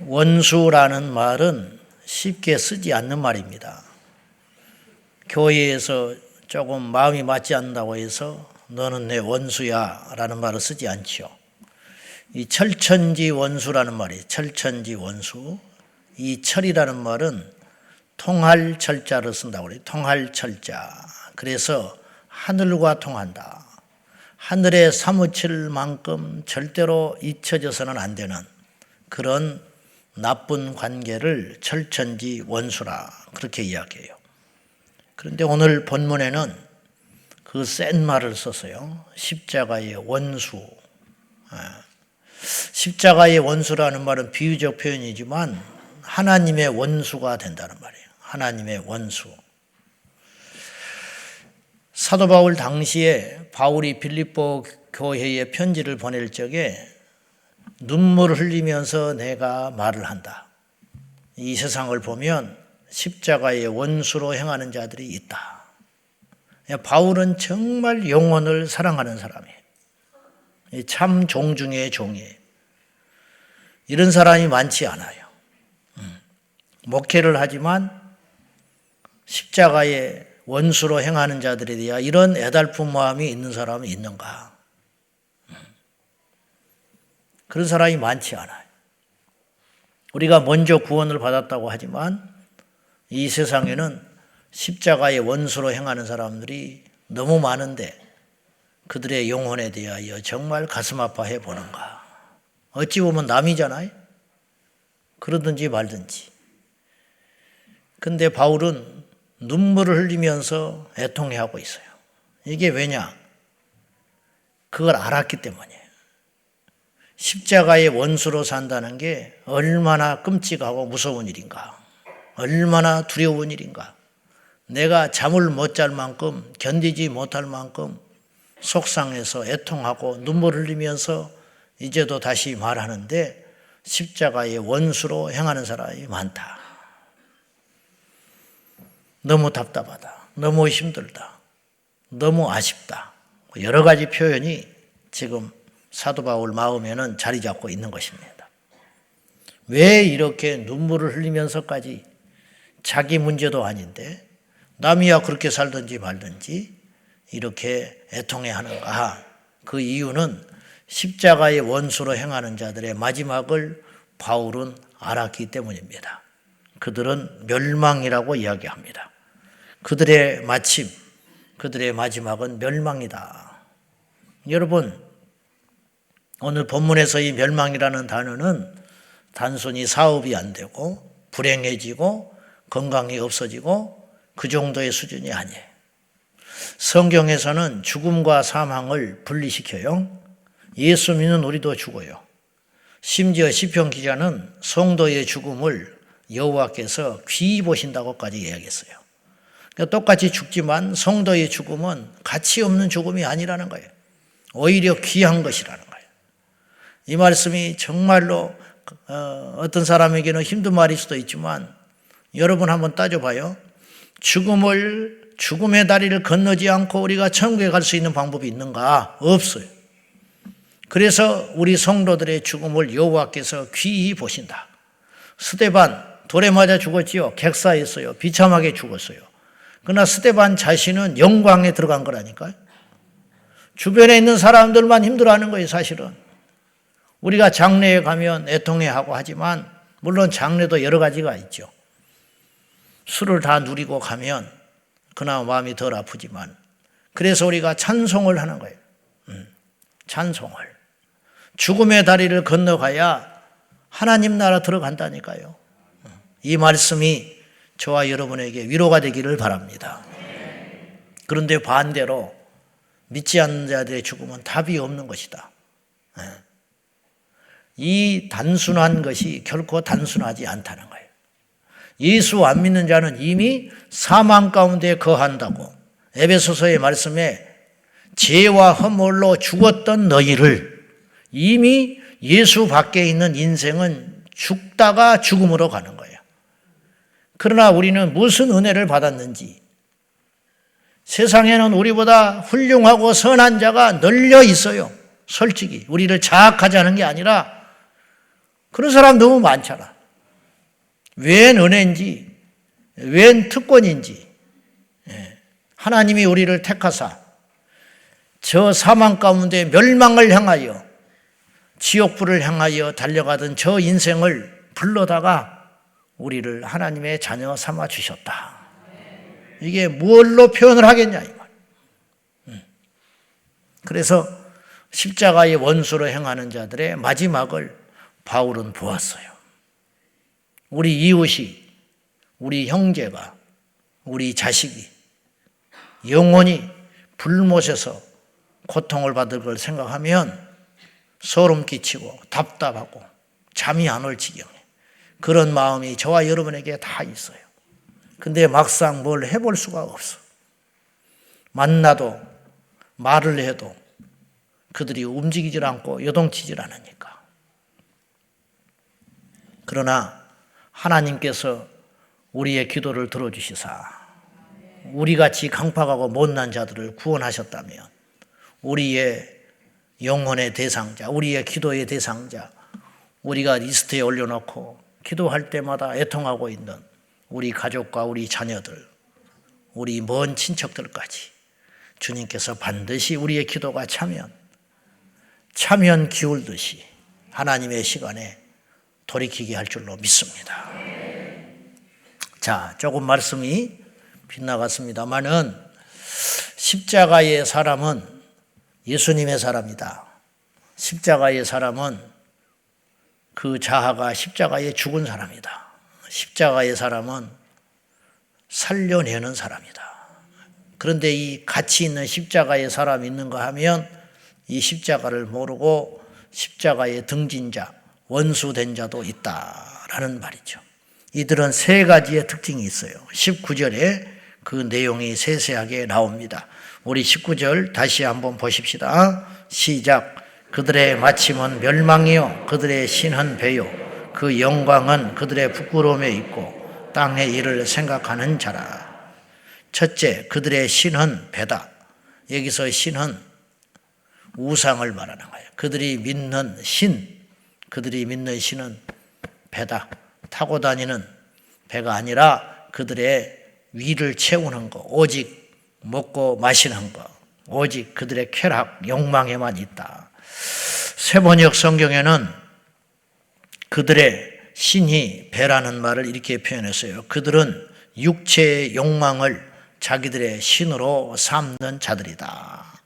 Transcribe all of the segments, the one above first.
원수라는 말은 쉽게 쓰지 않는 말입니다. 교회에서 조금 마음이 맞지 않는다고 해서 너는 내 원수야 라는 말을 쓰지 않죠. 이 철천지 원수라는 말이 철천지 원수, 이 철이라는 말은 통할 철자를 쓴다고 그래요. 통할 철자. 그래서 하늘과 통한다. 하늘에 사무칠 만큼 절대로 잊혀져서는 안 되는 그런 나쁜 관계를 철천지 원수라 그렇게 이야기해요. 그런데 오늘 본문에는 그 센 말을 썼어요. 십자가의 원수. 십자가의 원수라는 말은 비유적 표현이지만 하나님의 원수가 된다는 말이에요. 하나님의 원수. 사도 바울 당시에 바울이 빌립보 교회에 편지를 보낼 적에 눈물을 흘리면서 내가 말을 한다. 이 세상을 보면 십자가의 원수로 행하는 자들이 있다. 바울은 정말 영혼을 사랑하는 사람이에요. 참 종 중의 종이에요. 이런 사람이 많지 않아요. 목회를 하지만 십자가의 원수로 행하는 자들에 대해 이런 애달픈 마음이 있는 사람이 있는가? 그런 사람이 많지 않아요. 우리가 먼저 구원을 받았다고 하지만 이 세상에는 십자가의 원수로 행하는 사람들이 너무 많은데 그들의 영혼에 대하여 정말 가슴 아파해 보는가? 어찌 보면 남이잖아요. 그러든지 말든지. 근데 바울은 눈물을 흘리면서 애통해하고 있어요. 이게 왜냐? 그걸 알았기 때문이에요. 십자가의 원수로 산다는 게 얼마나 끔찍하고 무서운 일인가? 얼마나 두려운 일인가? 내가 잠을 못 잘 만큼 견디지 못할 만큼 속상해서 애통하고 눈물 흘리면서 이제도 다시 말하는데 십자가의 원수로 행하는 사람이 많다. 너무 답답하다. 너무 힘들다. 너무 아쉽다. 여러 가지 표현이 지금 사도 바울 마음에는 자리 잡고 있는 것입니다. 왜 이렇게 눈물을 흘리면서까지 자기 문제도 아닌데 남이야 그렇게 살든지 말든지 이렇게 애통해 하는가? 그 이유는 십자가의 원수로 행하는 자들의 마지막을 바울은 알았기 때문입니다. 그들은 멸망이라고 이야기합니다. 그들의 마침, 그들의 마지막은 멸망이다. 여러분, 오늘 본문에서 이 멸망이라는 단어는 단순히 사업이 안 되고 불행해지고 건강이 없어지고 그 정도의 수준이 아니에요. 성경에서는 죽음과 사망을 분리시켜요. 예수 믿는 우리도 죽어요. 심지어 시편 기자는 성도의 죽음을 여호와께서 귀히 보신다고까지 이야기했어요. 그러니까 똑같이 죽지만 성도의 죽음은 가치 없는 죽음이 아니라는 거예요. 오히려 귀한 것이라는 거예요. 이 말씀이 정말로 어떤 사람에게는 힘든 말일 수도 있지만 여러분 한번 따져봐요. 죽음의 다리를 건너지 않고 우리가 천국에 갈 수 있는 방법이 있는가? 없어요. 그래서 우리 성도들의 죽음을 여호와께서 귀히 보신다. 스데반 돌에 맞아 죽었지요. 객사했어요. 비참하게 죽었어요. 그러나 스데반 자신은 영광에 들어간 거라니까요. 주변에 있는 사람들만 힘들어하는 거예요. 사실은. 우리가 장례에 가면 애통해하고 하지만 물론 장례도 여러 가지가 있죠. 술을 다 누리고 가면 그나마 마음이 덜 아프지만 그래서 우리가 찬송을 하는 거예요. 찬송을. 죽음의 다리를 건너가야 하나님 나라 들어간다니까요. 이 말씀이 저와 여러분에게 위로가 되기를 바랍니다. 그런데 반대로 믿지 않는 자들의 죽음은 답이 없는 것이다. 이 단순한 것이 결코 단순하지 않다는 거예요. 예수 안 믿는 자는 이미 사망 가운데 거한다고 에베소서의 말씀에 죄와 허물로 죽었던 너희를 이미 예수 밖에 있는 인생은 죽다가 죽음으로 가는 거예요. 그러나 우리는 무슨 은혜를 받았는지 세상에는 우리보다 훌륭하고 선한 자가 널려 있어요. 솔직히 우리를 자학하지 않은 게 아니라 그런 사람 너무 많잖아. 웬 은혜인지, 웬 특권인지. 하나님이 우리를 택하사 저 사망 가운데 멸망을 향하여 지옥불을 향하여 달려가던 저 인생을 불러다가 우리를 하나님의 자녀 삼아 주셨다. 이게 무엇로 표현을 하겠냐 이 말. 그래서 십자가의 원수로 행하는 자들의 마지막을 바울은 보았어요. 우리 이웃이, 우리 형제가, 우리 자식이 영원히 불못에서 고통을 받을 걸 생각하면 소름 끼치고 답답하고 잠이 안 올 지경에 그런 마음이 저와 여러분에게 다 있어요. 근데 막상 뭘 해볼 수가 없어. 만나도 말을 해도 그들이 움직이질 않고 요동치질 않으니까. 그러나 하나님께서 우리의 기도를 들어주시사 우리같이 강팍하고 못난 자들을 구원하셨다면 우리의 영혼의 대상자, 우리의 기도의 대상자, 우리가 리스트에 올려놓고 기도할 때마다 애통하고 있는 우리 가족과 우리 자녀들, 우리 먼 친척들까지 주님께서 반드시 우리의 기도가 차면 기울듯이 하나님의 시간에 돌이키게 할 줄로 믿습니다. 자, 조금 말씀이 빗나갔습니다만은 십자가의 사람은 예수님의 사람이다. 십자가의 사람은 그 자아가 십자가에 죽은 사람이다. 십자가의 사람은 살려내는 사람이다. 그런데 이 가치 있는 십자가의 사람이 있는가 하면 이 십자가를 모르고 십자가에 등진 자, 원수된 자도 있다라는 말이죠. 이들은 세 가지의 특징이 있어요. 19절에 그 내용이 세세하게 나옵니다. 우리 19절 다시 한번 보십시다. 시작. 그들의 마침은 멸망이요 그들의 신은 배요 그 영광은 그들의 부끄러움에 있고 땅의 일을 생각하는 자라. 첫째, 그들의 신은 배다. 여기서 신은 우상을 말하는 거예요. 그들이 믿는 신은 배다. 타고 다니는 배가 아니라 그들의 위를 채우는 것, 오직 먹고 마시는 것, 오직 그들의 쾌락, 욕망에만 있다. 세번역 성경에는 그들의 신이 배라는 말을 이렇게 표현했어요. 그들은 육체의 욕망을 자기들의 신으로 삼는 자들이다.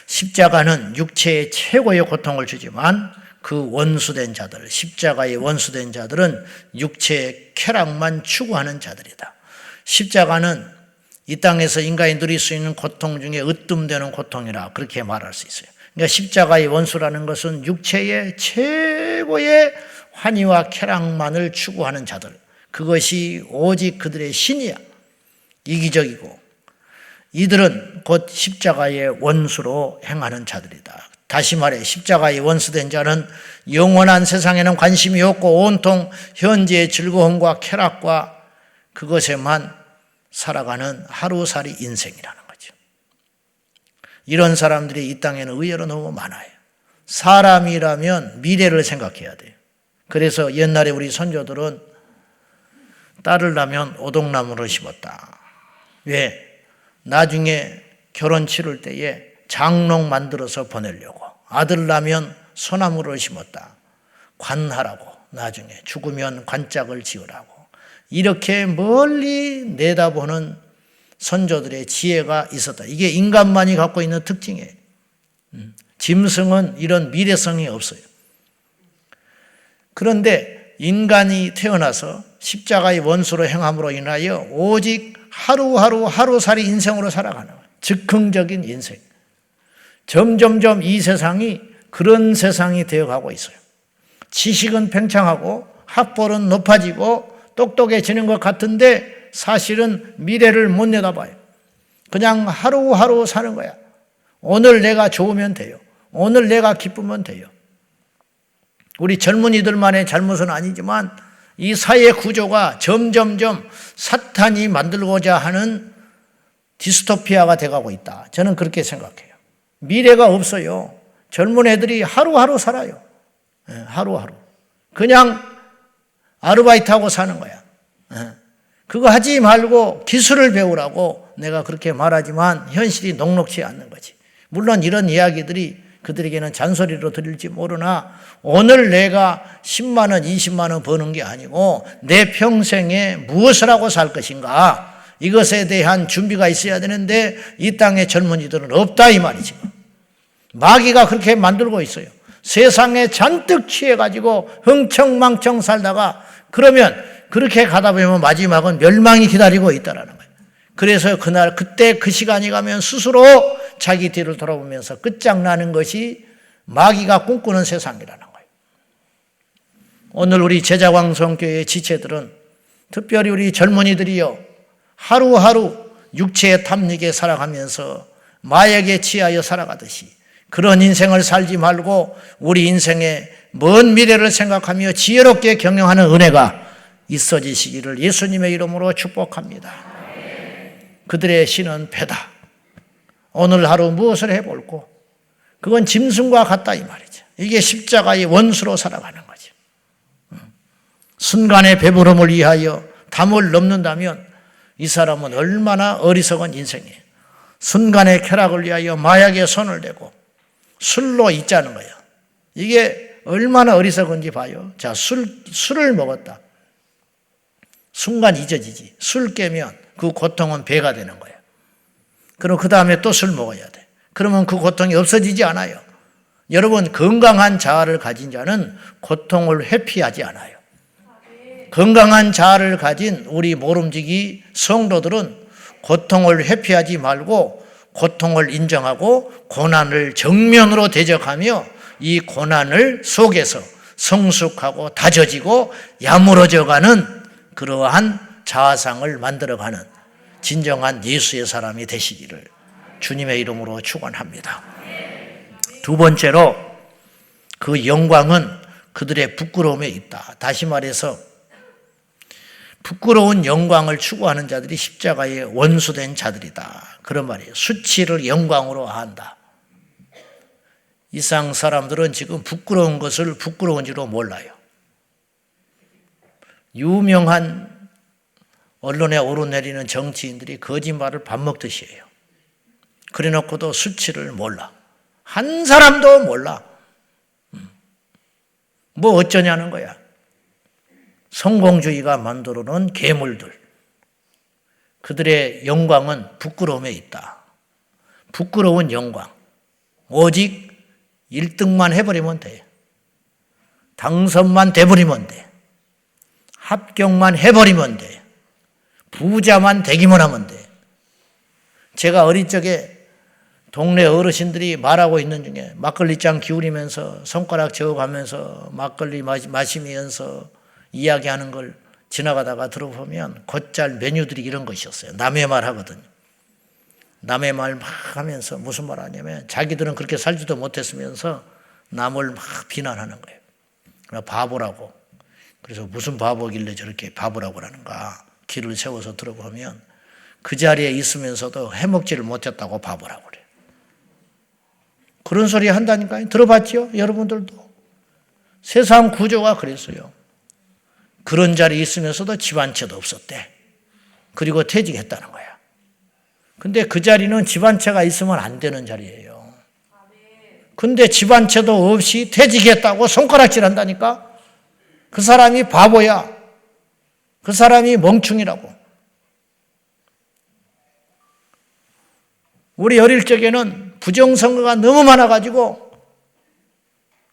십자가는 육체의 최고의 고통을 주지만 그 원수된 자들, 십자가의 원수된 자들은 육체의 쾌락만 추구하는 자들이다. 십자가는 이 땅에서 인간이 누릴 수 있는 고통 중에 으뜸되는 고통이라 그렇게 말할 수 있어요. 그러니까 십자가의 원수라는 것은 육체의 최고의 환희와 쾌락만을 추구하는 자들, 그것이 오직 그들의 신이야. 이기적이고 이들은 곧 십자가의 원수로 행하는 자들이다. 다시 말해 십자가의 원수된 자는 영원한 세상에는 관심이 없고 온통 현재의 즐거움과 쾌락과 그것에만 살아가는 하루살이 인생이라는 거죠. 이런 사람들이 이 땅에는 의외로 너무 많아요. 사람이라면 미래를 생각해야 돼요. 그래서 옛날에 우리 선조들은 딸을 낳으면 오동나무를 심었다. 왜? 나중에 결혼 치를 때에 장롱 만들어서 보내려고. 아들 낳으면 소나무를 심었다. 관하라고. 나중에 죽으면 관짝을 지으라고. 이렇게 멀리 내다보는 선조들의 지혜가 있었다. 이게 인간만이 갖고 있는 특징이에요. 짐승은 이런 미래성이 없어요. 그런데 인간이 태어나서 십자가의 원수로 행함으로 인하여 오직 하루하루 하루살이 인생으로 살아가는 거예요. 즉흥적인 인생. 점점점 이 세상이 그런 세상이 되어가고 있어요. 지식은 팽창하고 학벌은 높아지고 똑똑해지는 것 같은데 사실은 미래를 못 내다봐요. 그냥 하루하루 사는 거야. 오늘 내가 좋으면 돼요. 오늘 내가 기쁘면 돼요. 우리 젊은이들만의 잘못은 아니지만 이 사회 구조가 점점점 사탄이 만들고자 하는 디스토피아가 돼가고 있다. 저는 그렇게 생각해요. 미래가 없어요. 젊은 애들이 하루하루 살아요. 하루하루. 그냥 아르바이트하고 사는 거야. 그거 하지 말고 기술을 배우라고 내가 그렇게 말하지만 현실이 녹록지 않는 거지. 물론 이런 이야기들이 그들에게는 잔소리로 들릴지 모르나 오늘 내가 10만 원, 20만 원 버는 게 아니고 내 평생에 무엇을 하고 살 것인가, 이것에 대한 준비가 있어야 되는데 이 땅의 젊은이들은 없다 이 말이지. 마귀가 그렇게 만들고 있어요. 세상에 잔뜩 취해가지고 흥청망청 살다가 그러면 그렇게 가다 보면 마지막은 멸망이 기다리고 있다라는 거예요. 그래서 그때 그 시간이 가면 스스로 자기 뒤를 돌아보면서 끝장나는 것이 마귀가 꿈꾸는 세상이라는 거예요. 오늘 우리 제자광성교회 지체들은 특별히 우리 젊은이들이요, 하루하루 육체의 탐닉에 살아가면서 마약에 취하여 살아가듯이 그런 인생을 살지 말고 우리 인생의 먼 미래를 생각하며 지혜롭게 경영하는 은혜가 있어지시기를 예수님의 이름으로 축복합니다. 그들의 신은 배다. 오늘 하루 무엇을 해볼고 그건 짐승과 같다 이 말이죠. 이게 십자가의 원수로 살아가는 거죠. 순간의 배부름을 위하여 담을 넘는다면 이 사람은 얼마나 어리석은 인생이에요. 순간의 쾌락을 위하여 마약에 손을 대고 술로 잊자는 거예요. 이게 얼마나 어리석은지 봐요. 자, 술을 먹었다. 순간 잊어지지. 술 깨면 그 고통은 배가 되는 거예요. 그럼 그 다음에 또 술 먹어야 돼. 그러면 그 고통이 없어지지 않아요. 여러분, 건강한 자아를 가진 자는 고통을 회피하지 않아요. 건강한 자아를 가진 우리 모름지기 성도들은 고통을 회피하지 말고 고통을 인정하고 고난을 정면으로 대적하며 이 고난을 속에서 성숙하고 다져지고 야무러져가는 그러한 자아상을 만들어가는 진정한 예수의 사람이 되시기를 주님의 이름으로 축원합니다. 두 번째로 그 영광은 그들의 부끄러움에 있다. 다시 말해서 부끄러운 영광을 추구하는 자들이 십자가의 원수된 자들이다. 그런 말이에요. 수치를 영광으로 한다. 이상 사람들은 지금 부끄러운 것을 부끄러운지로 몰라요. 유명한 언론에 오르내리는 정치인들이 거짓말을 밥 먹듯이 해요. 그래 놓고도 수치를 몰라. 한 사람도 몰라. 뭐 어쩌냐는 거야. 성공주의가 만들어 놓은 괴물들. 그들의 영광은 부끄러움에 있다. 부끄러운 영광. 오직 1등만 해버리면 돼. 당선만 돼버리면 돼. 합격만 해버리면 돼. 부자만 되기만 하면 돼. 제가 어릴 적에 동네 어르신들이 말하고 있는 중에 막걸리잔 기울이면서 손가락 저어가면서 막걸리 마시면서 이야기하는 걸 지나가다가 들어보면 곧잘 메뉴들이 이런 것이었어요. 남의 말 하거든요. 남의 말 막 하면서 무슨 말 하냐면 자기들은 그렇게 살지도 못했으면서 남을 막 비난하는 거예요. 바보라고. 그래서 무슨 바보길래 저렇게 바보라고 하는가. 길을 세워서 들어보면 그 자리에 있으면서도 해먹지를 못했다고 바보라고 그래요. 그런 소리 한다니까요. 들어봤죠? 여러분들도. 세상 구조가 그랬어요. 그런 자리에 있으면서도 집 한 채도 없었대. 그리고 퇴직했다는 거야. 근데 그 자리는 집 한 채가 있으면 안 되는 자리예요. 근데 집 한 채도 없이 퇴직했다고 손가락질 한다니까? 그 사람이 바보야. 그 사람이 멍충이라고. 우리 어릴 적에는 부정선거가 너무 많아가지고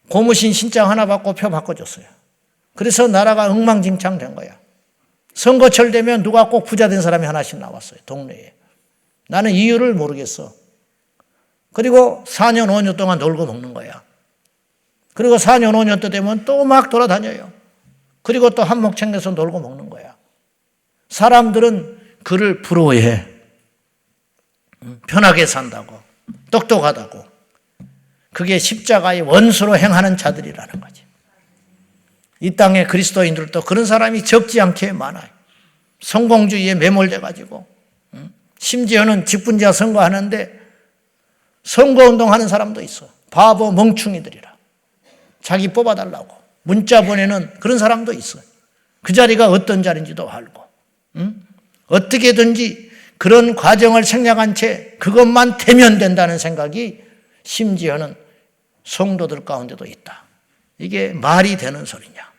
고무신 신장 하나 받고 표 바꿔줬어요. 그래서 나라가 엉망진창 된 거야. 선거철 되면 누가 꼭 부자 된 사람이 하나씩 나왔어요. 동네에. 나는 이유를 모르겠어. 그리고 4년, 5년 동안 놀고 먹는 거야. 그리고 4년, 5년 또 되면 또 막 돌아다녀요. 그리고 또 한몫 챙겨서 놀고 먹는 거야. 사람들은 그를 부러워해. 편하게 산다고. 똑똑하다고. 그게 십자가의 원수로 행하는 자들이라는 거지. 이 땅의 그리스도인들도 그런 사람이 적지 않게 많아요. 성공주의에 매몰돼가지고 심지어는 직분자 선거하는데 선거운동하는 사람도 있어. 바보 멍충이들이라. 자기 뽑아달라고. 문자 보내는 그런 사람도 있어요. 그 자리가 어떤 자리인지도 알고, 어떻게든지 그런 과정을 생략한 채 그것만 되면 된다는 생각이 심지어는 성도들 가운데도 있다. 이게 말이 되는 소리냐?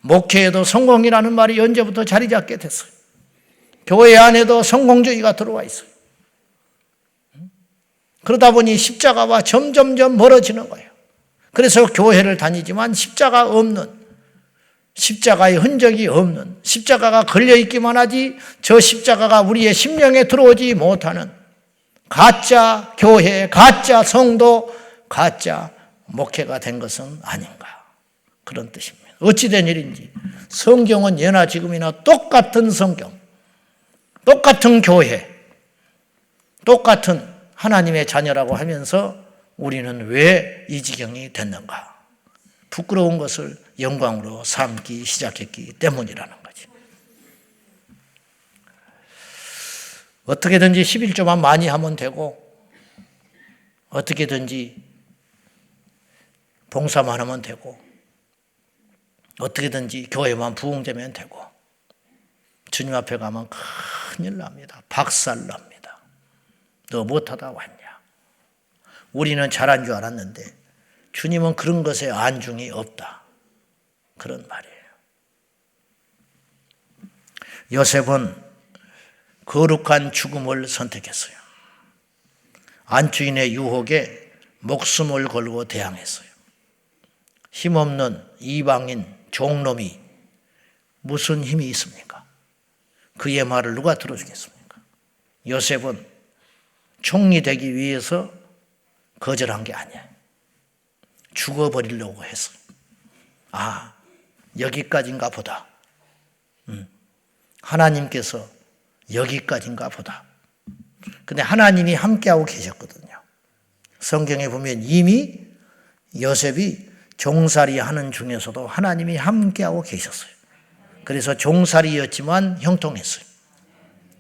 목회에도 성공이라는 말이 언제부터 자리 잡게 됐어요. 교회 안에도 성공주의가 들어와 있어요. 그러다 보니 십자가와 점점점 멀어지는 거예요. 그래서 교회를 다니지만 십자가 없는, 십자가의 흔적이 없는, 십자가가 걸려있기만 하지 저 십자가가 우리의 심령에 들어오지 못하는 가짜 교회, 가짜 성도, 가짜 목회가 된 것은 아닌가, 그런 뜻입니다. 어찌된 일인지 성경은 예나 지금이나 똑같은 성경, 똑같은 교회, 똑같은 하나님의 자녀라고 하면서 우리는 왜 이 지경이 됐는가? 부끄러운 것을 영광으로 삼기 시작했기 때문이라는 거지. 어떻게든지 11조만 많이 하면 되고, 어떻게든지 봉사만 하면 되고, 어떻게든지 교회만 부흥되면 되고, 주님 앞에 가면 큰일 납니다. 박살 납니다. 너 못하다 왔냐? 우리는 잘한 줄 알았는데 주님은 그런 것에 안중이 없다, 그런 말이에요. 요셉은 거룩한 죽음을 선택했어요. 안주인의 유혹에 목숨을 걸고 대항했어요. 힘없는 이방인 종놈이 무슨 힘이 있습니까? 그의 말을 누가 들어주겠습니까? 요셉은 총리 되기 위해서 거절한 게 아니야. 죽어버리려고 했어요. 아, 여기까지인가 보다. 하나님께서 여기까지인가 보다. 근데 하나님이 함께하고 계셨거든요. 성경에 보면 이미 요셉이 종살이 하는 중에서도 하나님이 함께하고 계셨어요. 그래서 종살이였지만 형통했어요.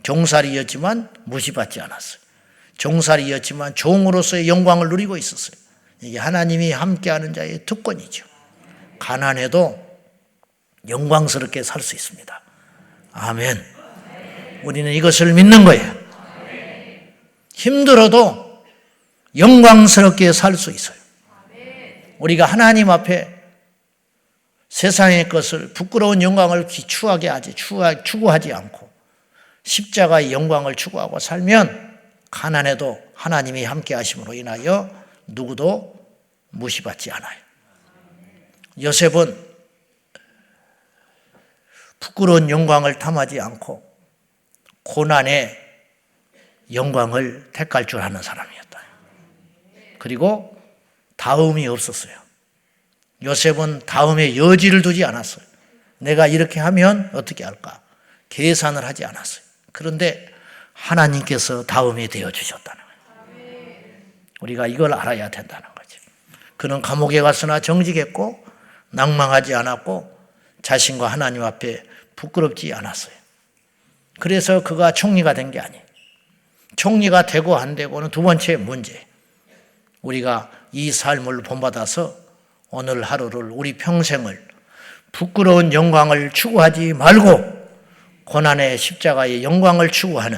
종살이였지만 무시받지 않았어요. 종살이였지만 종으로서의 영광을 누리고 있었어요. 이게 하나님이 함께하는 자의 특권이죠. 가난해도 영광스럽게 살 수 있습니다. 아멘. 우리는 이것을 믿는 거예요. 힘들어도 영광스럽게 살 수 있어요. 우리가 하나님 앞에 세상의 것을, 부끄러운 영광을 추구하지 않고 십자가의 영광을 추구하고 살면 가난해도 하나님이 함께 하심으로 인하여 누구도 무시받지 않아요. 요셉은 부끄러운 영광을 탐하지 않고 고난의 영광을 택할 줄 아는 사람이었다. 그리고 다음이 없었어요. 요셉은 다음에 여지를 두지 않았어요. 내가 이렇게 하면 어떻게 할까? 계산을 하지 않았어요. 그런데 하나님께서 다음이 되어주셨다는 거예요. 우리가 이걸 알아야 된다는 거죠. 그는 감옥에 갔으나 정직했고 낭망하지 않았고 자신과 하나님 앞에 부끄럽지 않았어요. 그래서 그가 총리가 된 게 아니에요. 총리가 되고 안 되고는 두 번째 문제. 우리가 이 삶을 본받아서 오늘 하루를, 우리 평생을 부끄러운 영광을 추구하지 말고 고난의 십자가의 영광을 추구하는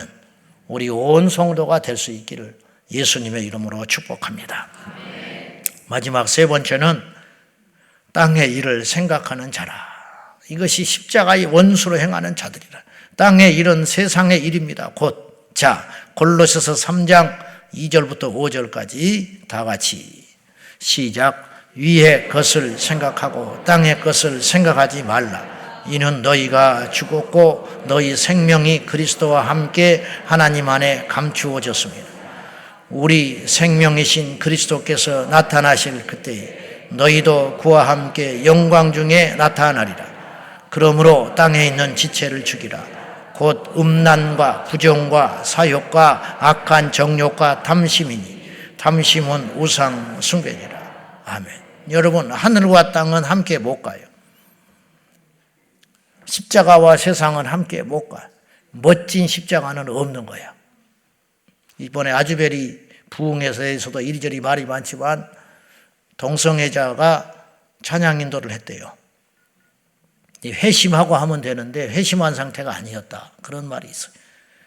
우리 온 성도가 될 수 있기를 예수님의 이름으로 축복합니다. 마지막 세 번째는 땅의 일을 생각하는 자라. 이것이 십자가의 원수로 행하는 자들이라. 땅의 일은 세상의 일입니다. 곧, 자, 골로새서 3장 2절부터 5절까지 다 같이 시작. 위의 것을 생각하고 땅의 것을 생각하지 말라. 이는 너희가 죽었고 너희 생명이 그리스도와 함께 하나님 안에 감추어졌습니다. 우리 생명이신 그리스도께서 나타나실 그때에 너희도 그와 함께 영광 중에 나타나리라. 그러므로 땅에 있는 지체를 죽이라. 곧 음란과 부정과 사욕과 악한 정욕과 탐심이니 탐심은 우상 숭배니라. 아멘. 여러분, 하늘과 땅은 함께 못 가요. 십자가와 세상은 함께 못 가요. 멋진 십자가는 없는 거야. 이번에 아주베리 부흥회에서도 이리저리 말이 많지만 동성애자가 찬양 인도를 했대요. 회심하고 하면 되는데 회심한 상태가 아니었다. 그런 말이 있어요.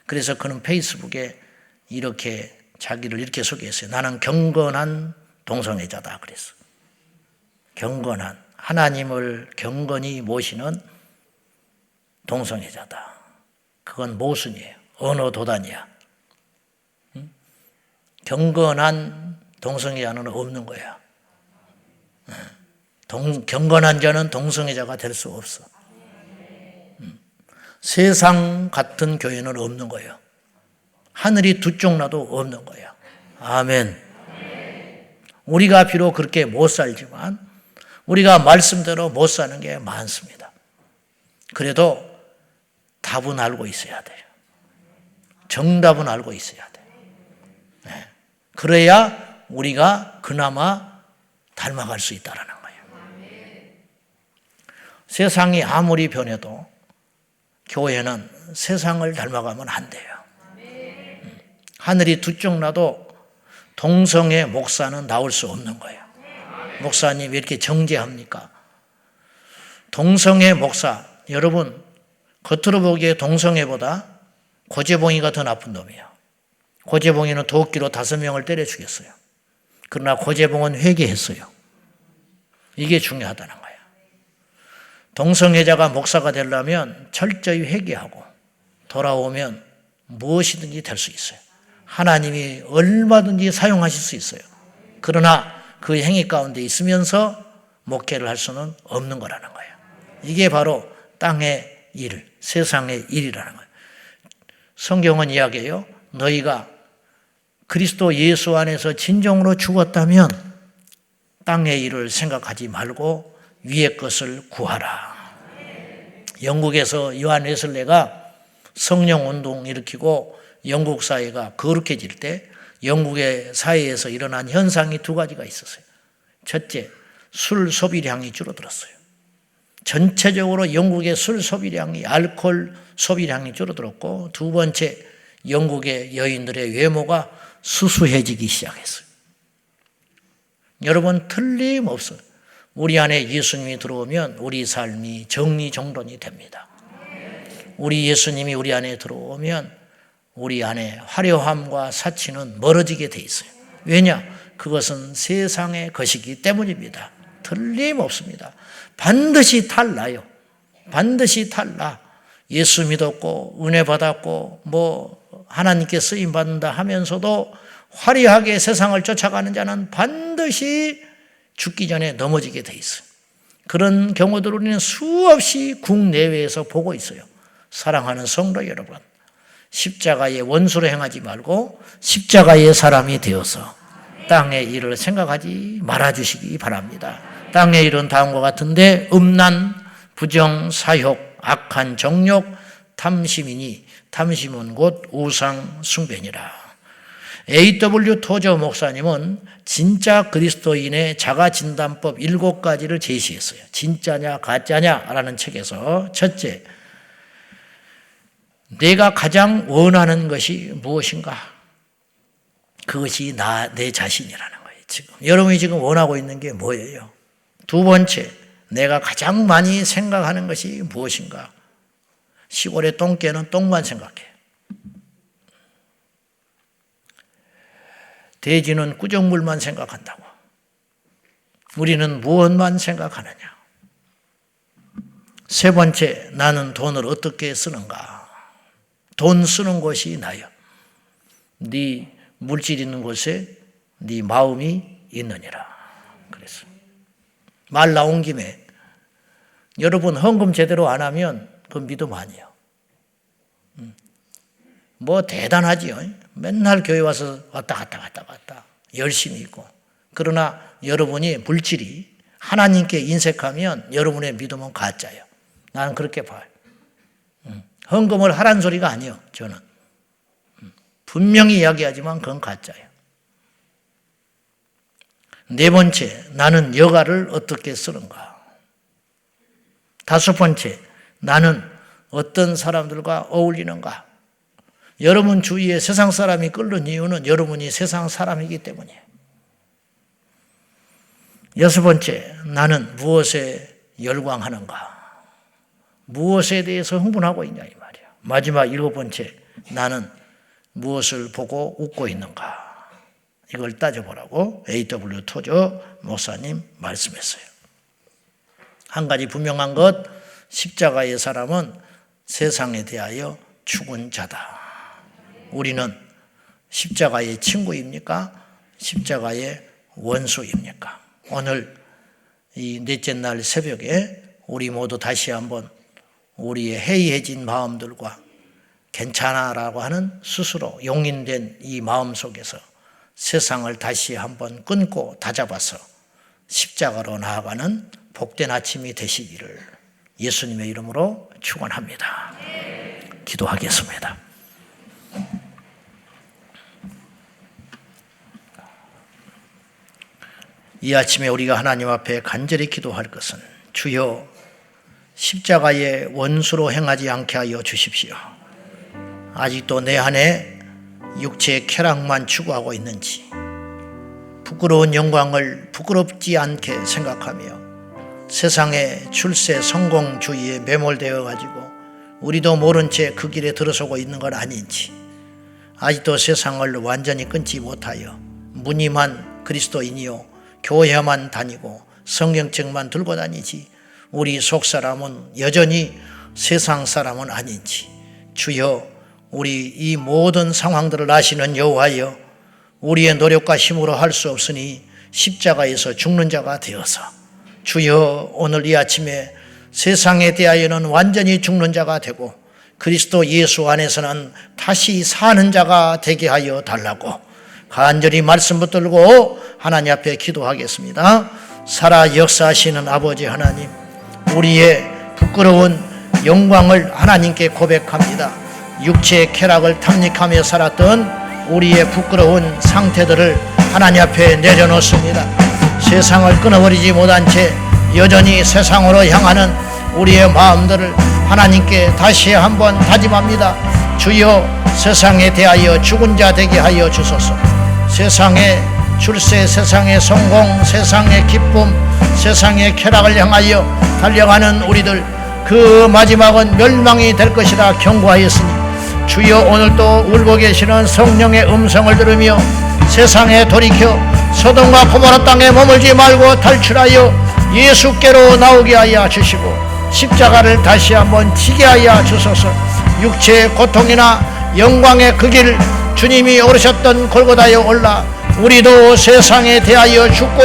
그래서 그는 페이스북에 이렇게 자기를 이렇게 소개했어요. 나는 경건한 동성애자다. 그랬어. 경건한, 하나님을 경건히 모시는 동성애자다. 그건 모순이에요. 어느 도단이야. 경건한 동성애자는 없는 거야. 경건한 자는 동성애자가 될 수 없어. 세상 같은 교회는 없는 거예요. 하늘이 두 쪽 나도 없는 거예요. 아멘. 우리가 비록 그렇게 못 살지만 우리가 말씀대로 못 사는 게 많습니다. 그래도 답은 알고 있어야 돼요. 정답은 알고 있어야 돼요. 네. 그래야 우리가 그나마 닮아갈 수 있다는 거예요. 세상이 아무리 변해도 교회는 세상을 닮아가면 안 돼요. 하늘이 두 쪽 나도 동성애 목사는 나올 수 없는 거예요. 목사님 왜 이렇게 정죄합니까? 동성애 목사, 여러분 겉으로 보기에 동성애보다 고재봉이가 더 나쁜 놈이에요. 고재봉이는 도끼로 5명을 때려 죽였어요. 그러나 고재봉은 회개했어요. 이게 중요하다는 거예요. 동성애자가 목사가 되려면 철저히 회개하고 돌아오면 무엇이든지 될 수 있어요. 하나님이 얼마든지 사용하실 수 있어요. 그러나 그 행위 가운데 있으면서 목회를 할 수는 없는 거라는 거예요. 이게 바로 땅의 일, 세상의 일이라는 거예요. 성경은 이야기해요. 너희가 그리스도 예수 안에서 진정으로 죽었다면 땅의 일을 생각하지 말고 위의 것을 구하라. 영국에서 요한 웨슬레가 성령 운동 일으키고 영국 사회가 거룩해질 때 영국의 사회에서 일어난 현상이 2가지가 있었어요. 첫째, 술 소비량이 줄어들었어요. 전체적으로 영국의 술 소비량이, 알코올 소비량이 줄어들었고, 2번째, 영국의 여인들의 외모가 수수해지기 시작했어요. 여러분 틀림없어요. 우리 안에 예수님이 들어오면 우리 삶이 정리정돈이 됩니다. 우리 예수님이 우리 안에 들어오면 우리 안에 화려함과 사치는 멀어지게 돼 있어요. 왜냐? 그것은 세상의 것이기 때문입니다. 틀림없습니다. 반드시 탈나요. 반드시 탈나. 예수 믿었고 은혜 받았고 하나님께 쓰임 받는다 하면서도 화려하게 세상을 쫓아가는 자는 반드시 죽기 전에 넘어지게 돼 있어요. 그런 경우들을 우리는 수없이 국내외에서 보고 있어요. 사랑하는 성도 여러분, 십자가의 원수로 행하지 말고 십자가의 사람이 되어서 땅의 일을 생각하지 말아주시기 바랍니다. 땅의 일은 다음과 같은데 음란, 부정, 사욕, 악한 정욕, 탐심이니 탐심은 곧 우상 숭배니라. A.W. 토저 목사님은 진짜 그리스도인의 자가진단법 7가지를 제시했어요. 진짜냐 가짜냐라는 책에서 첫째, 내가 가장 원하는 것이 무엇인가? 그것이 내 자신이라는 거예요. 지금 여러분이 지금 원하고 있는 게 뭐예요? 2번째, 내가 가장 많이 생각하는 것이 무엇인가? 시골의 똥개는 똥만 생각해. 돼지는 꾸정물만 생각한다고. 우리는 무엇만 생각하느냐? 3번째, 나는 돈을 어떻게 쓰는가? 돈 쓰는 것이 나요. 네 물질 있는 곳에 네 마음이 있느니라. 그래서 말 나온 김에 여러분 헌금 제대로 안 하면 그건 믿음 아니에요. 대단하지요. 맨날 교회 와서 왔다 갔다 열심히 있고. 그러나 여러분이 물질이 하나님께 인색하면 여러분의 믿음은 가짜예요. 나는 그렇게 봐요. 헌금을 하라는 소리가 아니에요. 저는 분명히 이야기하지만 그건 가짜예요. 4번째, 나는 여가를 어떻게 쓰는가? 5번째, 나는 어떤 사람들과 어울리는가? 여러분 주위에 세상 사람이 끓는 이유는 여러분이 세상 사람이기 때문이에요. 여섯 번째, 나는 무엇에 열광하는가? 무엇에 대해서 흥분하고 있냐 이 말이야. 마지막 일곱 번째, 나는 무엇을 보고 웃고 있는가? 이걸 따져보라고 A.W. 토저 목사님 말씀했어요. 한 가지 분명한 것, 십자가의 사람은 세상에 대하여 죽은 자다. 우리는 십자가의 친구입니까? 십자가의 원수입니까? 오늘 이 넷째 날 새벽에 우리 모두 다시 한번 우리의 해이해진 마음들과 괜찮아라고 하는 스스로 용인된 이 마음 속에서 세상을 다시 한번 끊고 다잡아서 십자가로 나아가는 복된 아침이 되시기를 예수님의 이름으로 축원합니다. 기도하겠습니다. 이 아침에 우리가 하나님 앞에 간절히 기도할 것은 주여 십자가의 원수로 행하지 않게 하여 주십시오. 아직도 내 안에 육체의 쾌락만 추구하고 있는지, 부끄러운 영광을 부끄럽지 않게 생각하며 세상의 출세 성공주의에 매몰되어 가지고 우리도 모른 채 그 길에 들어서고 있는 건 아닌지, 아직도 세상을 완전히 끊지 못하여 무늬만 그리스도인이요 교회만 다니고 성경책만 들고 다니지 우리 속사람은 여전히 세상 사람은 아닌지, 주여 우리 이 모든 상황들을 아시는 여호와여, 우리의 노력과 힘으로 할 수 없으니 십자가에서 죽는 자가 되어서 주여 오늘 이 아침에 세상에 대하여는 완전히 죽는 자가 되고 그리스도 예수 안에서는 다시 사는 자가 되게 하여 달라고 간절히 말씀 붙들고 하나님 앞에 기도하겠습니다. 살아 역사하시는 아버지 하나님, 우리의 부끄러운 영광을 하나님께 고백합니다. 육체의 쾌락을 탐닉하며 살았던 우리의 부끄러운 상태들을 하나님 앞에 내려놓습니다. 세상을 끊어버리지 못한 채 여전히 세상으로 향하는 우리의 마음들을 하나님께 다시 한번 다짐합니다. 주여 세상에 대하여 죽은 자 되게 하여 주소서. 세상의 출세, 세상의 성공, 세상의 기쁨, 세상의 쾌락을 향하여 달려가는 우리들, 그 마지막은 멸망이 될 것이라 경고하였으니 주여 오늘도 울고 계시는 성령의 음성을 들으며 세상에 돌이켜 소돔과 고모라 땅에 머물지 말고 탈출하여 예수께로 나오게 하여 주시고 십자가를 다시 한번 지게 하여 주소서. 육체의 고통이나 영광의 그 길, 주님이 오르셨던 골고다에 올라 우리도 세상에 대하여 죽고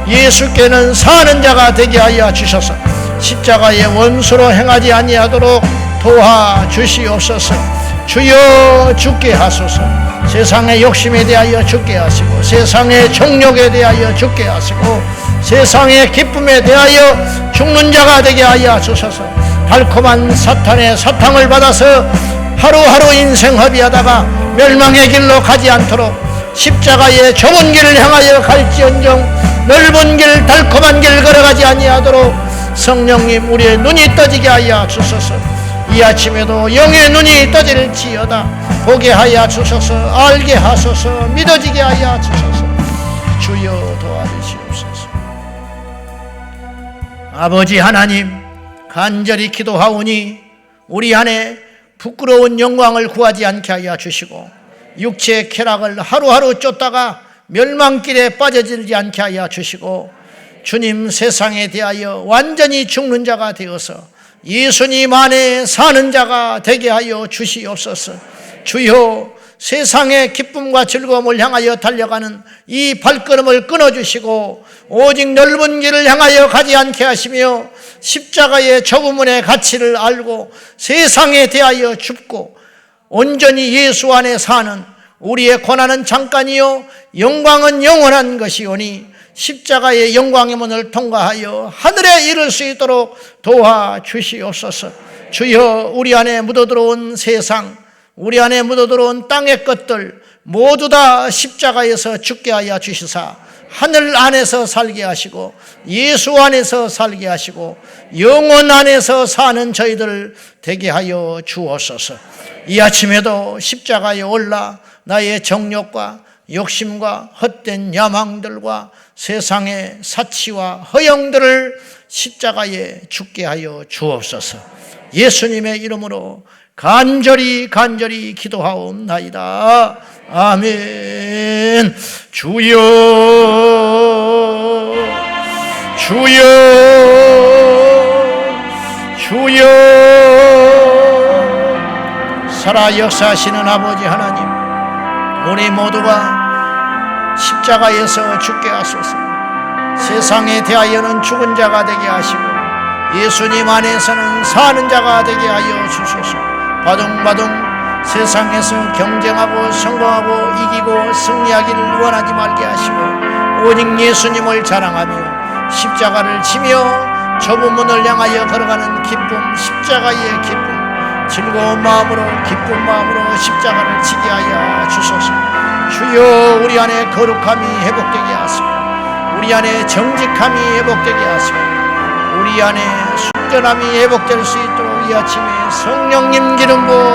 예수께는 사는 자가 되게 하여 주셔서 십자가의 원수로 행하지 아니하도록 도와주시옵소서. 주여 죽게 하소서. 세상의 욕심에 대하여 죽게 하시고 세상의 정욕에 대하여 죽게 하시고 세상의 기쁨에 대하여 죽는 자가 되게 하여 주소서. 달콤한 사탄의 사탕을 받아서 하루하루 인생 허비하다가 멸망의 길로 가지 않도록 십자가의 좁은 길을 향하여 갈지언정 넓은 길 달콤한 길 걸어가지 아니하도록 성령님 우리의 눈이 떠지게 하여 주소서. 이 아침에도 영의 눈이 떠질지어다. 보게 하여 주소서. 알게 하소서. 믿어지게 하여 주소서. 주여 도와주시옵소서. 아버지 하나님, 간절히 기도하오니 우리 안에 부끄러운 영광을 구하지 않게 하여 주시고 육체의 쾌락을 하루하루 쫓다가 멸망길에 빠져들지 않게 하여 주시고 주님 세상에 대하여 완전히 죽는 자가 되어서 예수님 안에 사는 자가 되게 하여 주시옵소서. 주여 세상의 기쁨과 즐거움을 향하여 달려가는 이 발걸음을 끊어주시고 오직 넓은 길을 향하여 가지 않게 하시며 십자가의 좁은 가치를 알고 세상에 대하여 죽고 온전히 예수 안에 사는 우리의 고난은 잠깐이요 영광은 영원한 것이오니 십자가의 영광의 문을 통과하여 하늘에 이를 수 있도록 도와주시옵소서. 주여 우리 안에 묻어들어온 세상, 우리 안에 묻어들어온 땅의 것들 모두 다 십자가에서 죽게 하여 주시사 하늘 안에서 살게 하시고 예수 안에서 살게 하시고 영원 안에서 사는 저희들 되게 하여 주옵소서. 이 아침에도 십자가에 올라 나의 정욕과 욕심과 헛된 야망들과 세상의 사치와 허영들을 십자가에 죽게 하여 주옵소서. 예수님의 이름으로 간절히 기도하옵나이다. 아멘. 주여 살아 역사하시는 아버지 하나님, 우리 모두가 십자가에서 죽게 하소서. 세상에 대하여는 죽은 자가 되게 하시고 예수님 안에서는 사는 자가 되게 하여 주소서. 바둥바둥 세상에서 경쟁하고 성공하고 이기고 승리하기를 원하지 말게 하시고 오직 예수님을 자랑하며 십자가를 지며 좁은 문을 향하여 걸어가는 기쁨, 십자가의 기쁨, 즐거운 마음으로 기쁜 마음으로 십자가를 지게 하여 주소서. 주여, 우리 안에 거룩함이 회복되게 하시고 우리 안에 정직함이 회복되게 하시고 우리 안에 순전함이 회복될 수 있도록 이 아침에 성령님 기름 부어